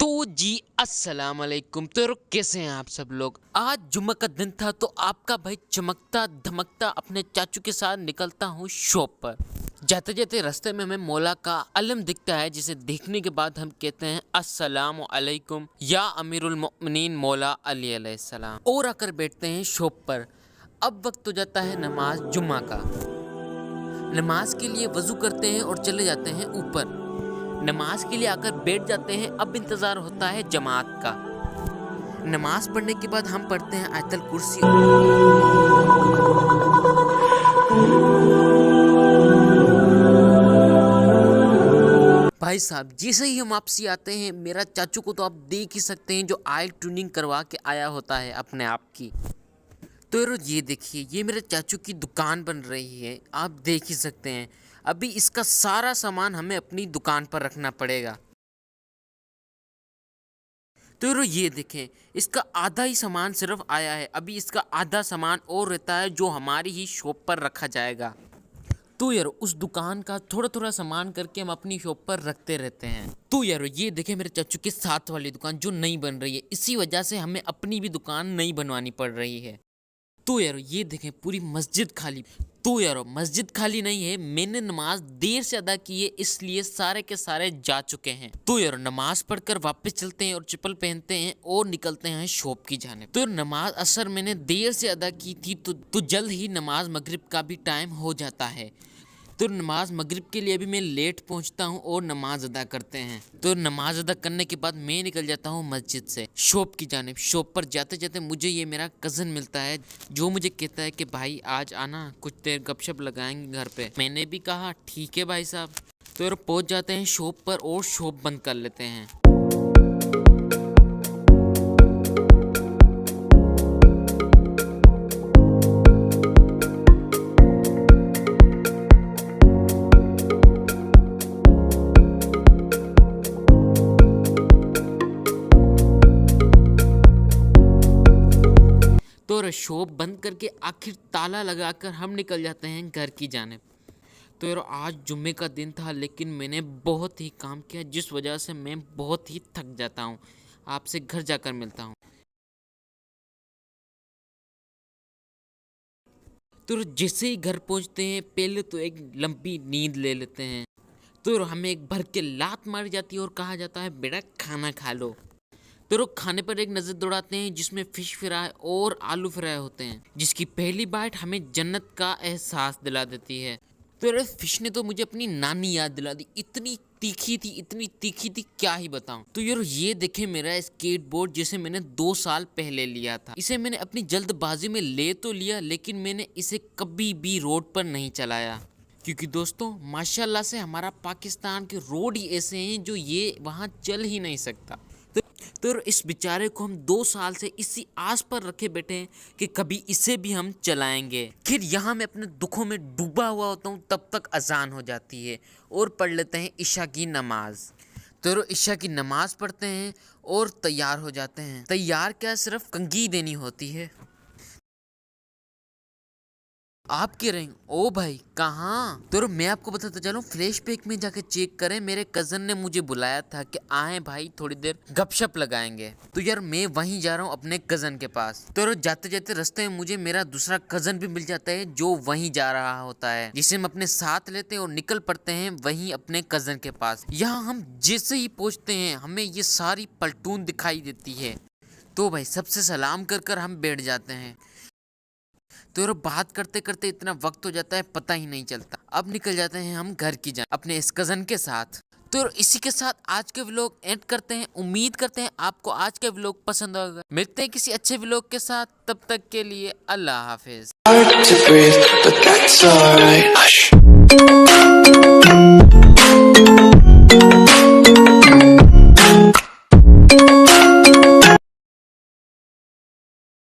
तो जी अस्सलाम वालेकुम। तो कैसे हैं आप सब लोग। आज जुम्मा का दिन था तो आपका भाई चमकता धमकता अपने चाचू के साथ निकलता हूँ शॉप पर। जाते जाते रास्ते में हमें मौला का अलम दिखता है, जिसे देखने के बाद हम कहते हैं अस्सलाम वालेकुम या अमीरुल मोमिनीन मौला अली अलैहिस्सलाम, और आकर बैठते हैं शॉप पर। अब वक्त हो जाता है नमाज जुम्मा का। नमाज के लिए वजू करते हैं और चले जाते हैं ऊपर। नमाज के लिए आकर बैठ जाते हैं। अब इंतज़ार होता है जमात का। नमाज पढ़ने के बाद हम पढ़ते हैं आयतल कुर्सी। भाई साहब, जैसे ही हम वापसी आते हैं, मेरा चाचू को तो आप देख ही सकते हैं जो ऑयल ट्यूनिंग करवा के आया होता है अपने आप की। तो यार ये देखिए, ये मेरे चाचू की दुकान बन रही है, आप देख ही सकते हैं। अभी इसका सारा सामान हमें अपनी दुकान पर रखना पड़ेगा। तो यार ये देखें, इसका आधा ही सामान सिर्फ आया है। अभी इसका आधा सामान और रहता है जो हमारी ही शॉप पर रखा जाएगा। तो यार उस दुकान का थोड़ा थोड़ा सामान करके हम अपनी शॉप पर रखते रहते हैं। तो यार ये देखें, मेरे चाचू के साथ वाली दुकान जो नई बन रही है, इसी वजह से हमें अपनी भी दुकान नई बनवानी पड़ रही है। तो यार ये देखें, पूरी मस्जिद खाली। तो यार मस्जिद खाली नहीं है, मैंने नमाज देर से अदा की है, इसलिए सारे के सारे जा चुके हैं। तो यार नमाज पढ़कर वापस चलते हैं और चप्पल पहनते हैं और निकलते हैं शॉप की जाने। तो नमाज असर मैंने देर से अदा की थी, तो जल्द ही नमाज मगरिब का भी टाइम हो जाता है। तो नमाज मगरिब के लिए भी मैं लेट पहुंचता हूं और नमाज अदा करते हैं। तो नमाज अदा करने के बाद मैं निकल जाता हूं मस्जिद से शॉप की जानिब। शॉप पर जाते जाते मुझे ये मेरा कज़न मिलता है, जो मुझे कहता है कि भाई आज आना, कुछ देर गपशप लगाएंगे घर पे। मैंने भी कहा ठीक है भाई साहब। तो यार पहुंच जाते हैं शॉप पर और शॉप बंद कर लेते हैं। तो शॉप बंद करके आखिर ताला लगाकर हम निकल जाते हैं घर की जानिब। तो यार आज जुम्मे का दिन था, लेकिन मैंने बहुत ही काम किया, जिस वजह से मैं बहुत ही थक जाता हूँ। आपसे घर जाकर मिलता हूँ। तो जैसे ही घर पहुँचते हैं, पहले तो एक लंबी नींद ले लेते हैं। तो हमें एक भर के लात मारी जाती है और कहा जाता है बेटा खाना खा लो। तो लोग खाने पर एक नज़र दौड़ाते हैं, जिसमें फिश फ्राई और आलू फ्राई होते हैं, जिसकी पहली बाइट हमें जन्नत का एहसास दिला देती है। तो यार फिश ने तो मुझे अपनी नानी याद दिला दी। इतनी तीखी थी क्या ही बताऊं। तो यार ये देखे मेरा स्केटबोर्ड, जिसे मैंने 2 साल पहले लिया था। इसे मैंने अपनी जल्दबाजी में ले तो लिया, लेकिन मैंने इसे कभी भी रोड पर नहीं चलाया, क्योंकि दोस्तों माशाल्लाह से हमारा पाकिस्तान के रोड ही ऐसे हैं जो ये वहाँ चल ही नहीं सकता। तो इस बेचारे को हम 2 साल से इसी आस पर रखे बैठे हैं कि कभी इसे भी हम चलाएंगे। फिर यहाँ मैं अपने दुखों में डूबा हुआ होता हूँ, तब तक अजान हो जाती है और पढ़ लेते हैं इशा की नमाज। तो इशा की नमाज पढ़ते हैं और तैयार हो जाते हैं। तैयार क्या, सिर्फ कंघी देनी होती है। आप कह रहे हैं ओ भाई कहाँ। तो मैं आपको बताता चलूं, फ्लैश बैक में जाके चेक करें, मेरे कजन ने मुझे बुलाया था कि आए भाई थोड़ी देर गपशप लगाएंगे। तो यार मैं वहीं जा रहा हूँ अपने कजन के पास। तो जाते जाते रास्ते में मुझे मेरा दूसरा कजन भी मिल जाता है, जो वहीं जा रहा होता है, जिसे हम अपने साथ लेते हैं और निकल पड़ते हैं वहीं अपने कजन के पास। यहाँ हम जैसे ही पहुँचते हैं, हमें ये सारी पलटून दिखाई देती है। तो भाई सबसे सलाम कर हम बैठ जाते हैं। तो यार बात करते करते इतना वक्त हो जाता है, पता ही नहीं चलता। अब निकल जाते हैं हम घर की जान अपने इस कज़न के साथ। तो इसी के साथ आज के व्लॉग एंड करते हैं। उम्मीद करते हैं आपको आज का व्लॉग पसंद होगा। मिलते हैं किसी अच्छे व्लॉग के साथ, तब तक के लिए अल्लाह हाफिज।